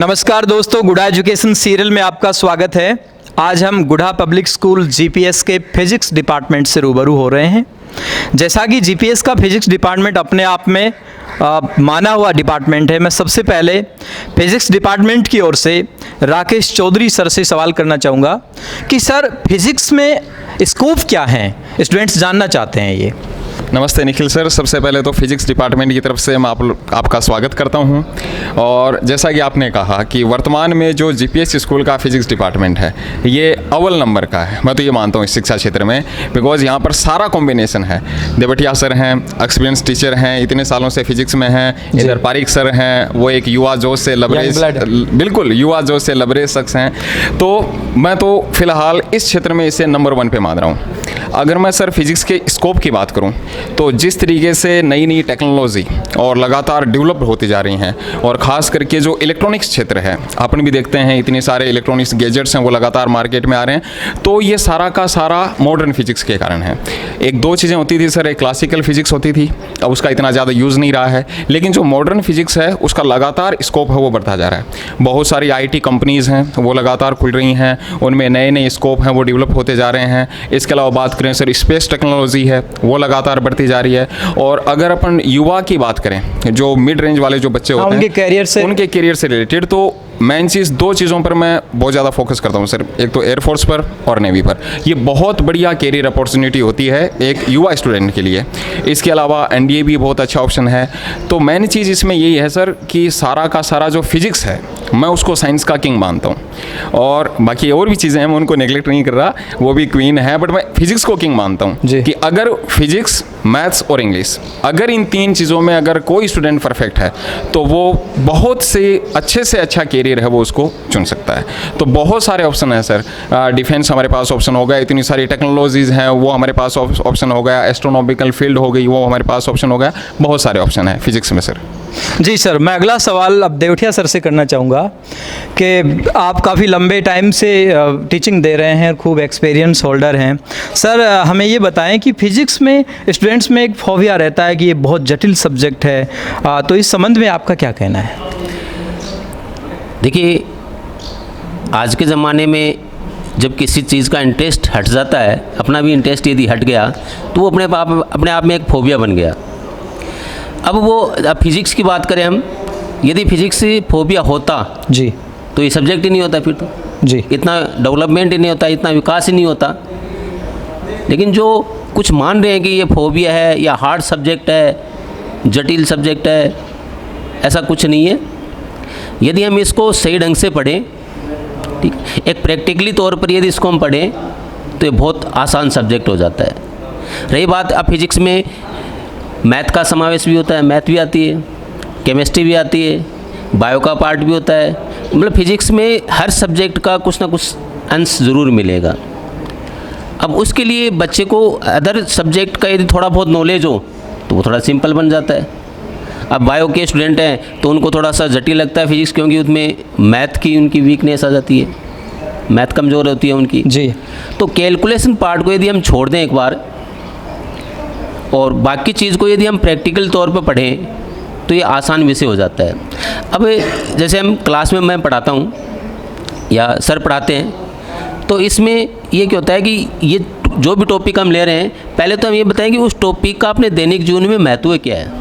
नमस्कार दोस्तों, गुड़ा एजुकेशन सीरियल में आपका स्वागत है। आज हम गुड़ा पब्लिक स्कूल जीपीएस के फिजिक्स डिपार्टमेंट से रूबरू हो रहे हैं। जैसा कि जीपीएस का फिजिक्स डिपार्टमेंट अपने आप में माना हुआ डिपार्टमेंट है, मैं सबसे पहले फिजिक्स डिपार्टमेंट की ओर से राकेश चौधरी सर से सवाल करना चाहूँगा कि सर फिजिक्स में स्कोप क्या हैं, स्टूडेंट्स जानना चाहते हैं ये। नमस्ते निखिल सर, सबसे पहले तो फिजिक्स डिपार्टमेंट की तरफ से मैं आपका स्वागत करता हूं। और जैसा कि आपने कहा कि वर्तमान में जो जीपीएस स्कूल का फिजिक्स डिपार्टमेंट है ये अव्वल नंबर का है। मैं तो ये मानता हूँ इस शिक्षा क्षेत्र में, बिकॉज यहाँ पर सारा कॉम्बिनेशन है। देवटिया सर हैं, एक्सपीरियंस टीचर हैं, इतने सालों से फिजिक्स में हैं। इधर पारिक सर हैं, वो एक युवा जोश से लबरेज, बिल्कुल युवा जोश से लबरेज शख्स हैं। तो मैं तो फिलहाल इस क्षेत्र में इसे नंबर 1 पे मान रहा हूँ। अगर मैं सर फिजिक्स के स्कोप की बात करूं तो जिस तरीके से नई नई टेक्नोलॉजी और लगातार डेवलप होती जा रही हैं, और ख़ास करके जो इलेक्ट्रॉनिक्स क्षेत्र है, अपन भी देखते हैं इतने सारे इलेक्ट्रॉनिक्स गैजेट्स हैं वो लगातार मार्केट में आ रहे हैं। तो ये सारा का सारा मॉडर्न फिजिक्स के कारण है। एक दो चीज़ें होती थी सर, एक क्लासिकल फिजिक्स होती थी, अब उसका इतना ज़्यादा यूज़ नहीं रहा है। लेकिन जो मॉडर्न फिजिक्स है उसका लगातार स्कोप है वो बढ़ता जा रहा है। बहुत सारी IT कंपनीज़ हैं वो लगातार खुल रही हैं, उनमें नए नए स्कोप हैं वो डेवलप होते जा रहे हैं। इसके अलावा बात करें सर, स्पेस टेक्नोलॉजी है वो लगातार बढ़ती जा रही है। और अगर अपन युवा की बात करें, जो मिड रेंज वाले जो बच्चे होते हैं, उनके करियर से रिलेटेड, तो मेन चीज़ दो चीज़ों पर मैं बहुत ज़्यादा फोकस करता हूँ सर। एक तो एयरफोर्स पर और नेवी पर। ये बहुत बढ़िया कैरियर अपॉर्चुनिटी होती है एक युवा स्टूडेंट के लिए। इसके अलावा NDA भी बहुत अच्छा ऑप्शन है। तो मेन चीज़ इसमें यही है सर कि सारा का सारा जो फिजिक्स है मैं उसको साइंस का किंग मानता हूँ। और बाकी और भी चीज़ें हैं, मैं उनको नेगलेक्ट नहीं कर रहा, वो भी क्वीन है, बट मैं फिजिक्स को किंग मानता हूँ कि अगर फिजिक्स, मैथ्स और इंग्लिश, अगर इन 3 चीज़ों में अगर कोई स्टूडेंट परफेक्ट है तो वो बहुत से अच्छा कैरियर है वो उसको चुन सकता है। तो बहुत सारे ऑप्शन हैं सर। डिफेंस हमारे पास ऑप्शन हो गया, इतनी सारी टेक्नोलॉजीज़ हैं वो हमारे पास ऑप्शन हो गया, एस्ट्रोनॉमिकल फील्ड हो गई वो हमारे पास ऑप्शन हो गया। बहुत सारे ऑप्शन हैं फिजिक्स में सर। जी सर, मैं अगला सवाल अब देवटिया सर से करना चाहूँगा कि आप काफ़ी लंबे टाइम से टीचिंग दे रहे हैं, खूब एक्सपीरियंस होल्डर हैं। सर हमें ये बताएं कि फिजिक्स में स्टूडेंट्स में एक फोबिया रहता है कि ये बहुत जटिल सब्जेक्ट है, तो इस संबंध में आपका क्या कहना है? देखिए, आज के ज़माने में जब किसी चीज़ का इंटरेस्ट हट जाता है, अपना भी इंटरेस्ट यदि हट गया तो वो अपने आप में एक फोबिया बन गया। अब फिज़िक्स की बात करें हम, यदि फिज़िक्स से फोबिया होता जी तो ये सब्जेक्ट ही नहीं होता, फिर तो जी इतना डेवलपमेंट ही नहीं होता, इतना विकास ही नहीं होता। लेकिन जो कुछ मान रहे हैं कि ये फोबिया है या हार्ड सब्जेक्ट है, जटिल सब्जेक्ट है, ऐसा कुछ नहीं है। यदि हम इसको सही ढंग से पढ़ें, ठीक, एक प्रैक्टिकली तौर पर यदि इसको हम पढ़ें तो ये बहुत आसान सब्जेक्ट हो जाता है। रही बात, अब फिजिक्स में मैथ का समावेश भी होता है, मैथ भी आती है, केमिस्ट्री भी आती है, बायो का पार्ट भी होता है। मतलब फिजिक्स में हर सब्जेक्ट का कुछ ना कुछ अंश ज़रूर मिलेगा। अब उसके लिए बच्चे को अदर सब्जेक्ट का यदि थोड़ा बहुत नॉलेज हो तो वो थोड़ा सिंपल बन जाता है। अब बायो के स्टूडेंट हैं तो उनको थोड़ा सा जटिल लगता है फिजिक्स, क्योंकि उसमें मैथ की उनकी वीकनेस आ जाती है, मैथ कमज़ोर होती है उनकी जी। तो कैलकुलेशन पार्ट को यदि हम छोड़ दें एक बार और बाकी चीज़ को यदि हम प्रैक्टिकल तौर पर पढ़ें तो ये आसान विषय हो जाता है। अब जैसे हम क्लास में मैं पढ़ाता हूँ या सर पढ़ाते हैं, तो इसमें ये क्या होता है कि ये जो भी टॉपिक हम ले रहे हैं, पहले तो हम ये बताएं कि उस टॉपिक का अपने दैनिक जीवन में महत्व क्या है।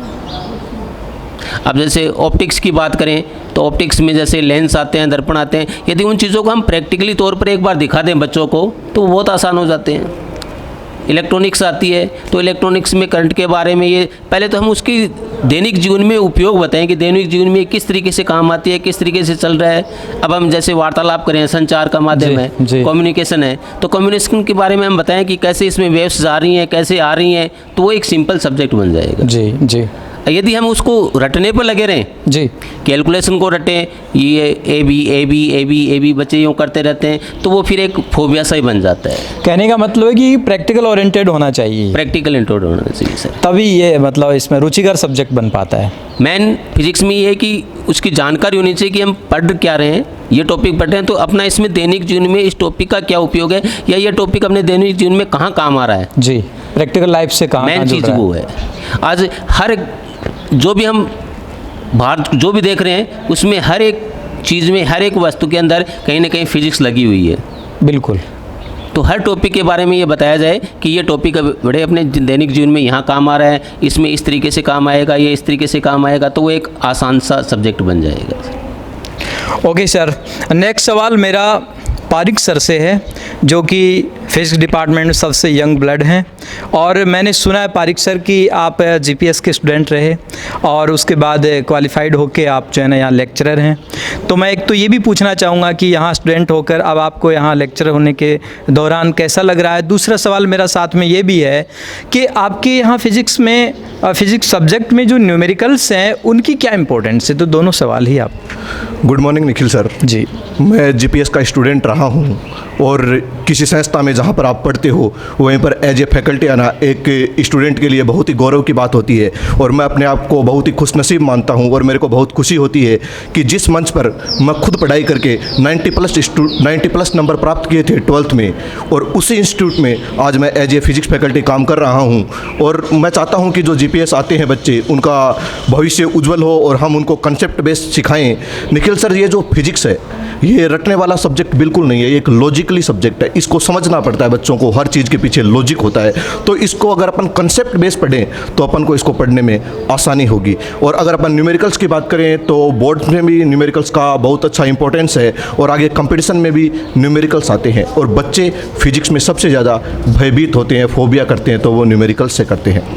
अब जैसे ऑप्टिक्स की बात करें तो ऑप्टिक्स में जैसे लेंस आते हैं, दर्पण आते हैं, यदि उन चीज़ों को हम प्रैक्टिकली तौर पर एक बार दिखा दें बच्चों को तो वो बहुत आसान हो जाते हैं। इलेक्ट्रॉनिक्स आती है तो इलेक्ट्रॉनिक्स में करंट के बारे में ये पहले तो हम उसकी दैनिक जीवन में उपयोग बताएं कि दैनिक जीवन में किस तरीके से काम आती है, किस तरीके से चल रहा है। अब हम जैसे वार्तालाप करें, संचार का माध्यम है, कम्युनिकेशन है, तो कम्युनिकेशन के बारे में हम बताएं कि कैसे इसमें वेव्स जा रही हैं, कैसे आ रही हैं, तो वो एक सिंपल सब्जेक्ट बन जाएगा। जी जी। यदि हम उसको रटने पर लगे रहें जी, कैलकुलेशन को रटें, ये ए बी बच्चे यूँ करते रहते हैं, तो वो फिर एक फोबिया सा ही बन जाता है। कहने का मतलब है कि प्रैक्टिकल ओरिएंटेड होना चाहिए, प्रैक्टिकल ओरिएंटेड होना चाहिए सर, तभी ये मतलब इसमें रुचिकर सब्जेक्ट बन पाता है। मेन फिजिक्स में ये है कि उसकी जानकारी होनी चाहिए कि हम पढ़ क्या रहे हैं, ये टॉपिक पढ़ रहे हैं तो अपना इसमें दैनिक जीवन में इस टॉपिक का क्या उपयोग है, या ये टॉपिक अपने दैनिक जीवन में कहाँ काम आ रहा है। जी, प्रैक्टिकल लाइफ से कहाँ मेन चीज़ वो है। आज हर जो भी हम भारत जो भी देख रहे हैं उसमें हर एक चीज़ में, हर एक वस्तु के अंदर कहीं ना कहीं फिजिक्स लगी हुई है। बिल्कुल। तो हर टॉपिक के बारे में ये बताया जाए कि ये टॉपिक बड़े अपने दैनिक जीवन में यहाँ काम आ रहा है, इसमें इस तरीके से काम आएगा, ये इस तरीके से काम आएगा, तो वो एक आसान सा सब्जेक्ट बन जाएगा। ओके सर, नेक्स्ट सवाल मेरा पारिक सर से है, जो कि फिजिक्स डिपार्टमेंट में सबसे यंग ब्लड हैं, और मैंने सुना है पारिक सर कि आप जीपीएस के स्टूडेंट रहे और उसके बाद क्वालिफाइड होके आप जो है ना यहाँ लेक्चरर हैं। तो मैं एक तो ये भी पूछना चाहूँगा कि यहाँ स्टूडेंट होकर अब आपको यहाँ लेक्चरर होने के दौरान कैसा लग रहा है। दूसरा सवाल मेरा साथ में ये भी है कि आपके यहाँ फिज़िक्स में, फिज़िक्स सब्जेक्ट में जो न्यूमेरिकल्स हैं उनकी क्या इंपॉर्टेंस है। तो दोनों सवाल ही आप। गुड मॉर्निंग निखिल सर जी। मैं जीपीएस का स्टूडेंट रहा हूँ और किसी संस्था में जहाँ पर आप पढ़ते हो वहीं पर एज ए फैकल्टी आना एक स्टूडेंट के लिए बहुत ही गौरव की बात होती है, और मैं अपने आप को बहुत ही खुशनसीब मानता हूँ और मेरे को बहुत खुशी होती है कि जिस मंच पर मैं खुद पढ़ाई करके 90 प्लस नंबर प्राप्त किए थे 12th में, और उसी इंस्टीट्यूट में आज मैं एज ए फिजिक्स फैकल्टी काम कर रहा हूँ। और मैं चाहता हूँ कि जो जीपीएस आते हैं बच्चे, उनका भविष्य उज्जवल हो और हम उनको कंसेप्ट बेस्ड सिखाएँ। निखिल सर, ये जो फिजिक्स है ये रटने वाला सब्जेक्ट बिल्कुल नहीं है, ये एक लॉजिकली सब्जेक्ट है। इसको समझना पड़ता है बच्चों को, हर चीज़ के पीछे लॉजिक होता है। तो इसको अगर अपन कंसेप्ट बेस पढ़ें तो अपन को इसको पढ़ने में आसानी होगी। और अगर अपन न्यूमेरिकल्स की बात करें तो बोर्ड में भी न्यूमेरिकल्स का बहुत अच्छा इंपॉर्टेंस है, और आगे कंपटीशन में भी न्यूमेरिकल्स आते हैं, और बच्चे फिजिक्स में सबसे ज़्यादा भयभीत होते हैं, फोबिया करते हैं, तो वो न्यूमेरिकल्स से करते हैं।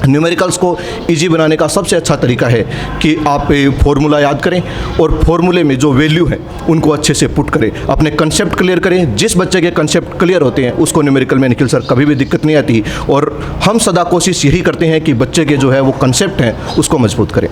न्यूमेरिकल्स को इजी बनाने का सबसे अच्छा तरीका है कि आप फॉर्मूला याद करें और फॉर्मूले में जो वैल्यू है उनको अच्छे से पुट करें, अपने कंसेप्ट क्लियर करें। जिस बच्चे के कंसेप्ट क्लियर होते हैं उसको न्यूमेरिकल में निखिल सर कभी भी दिक्कत नहीं आती, और हम सदा कोशिश यही करते हैं कि बच्चे के जो है वो कंसेप्ट हैं उसको मजबूत करें।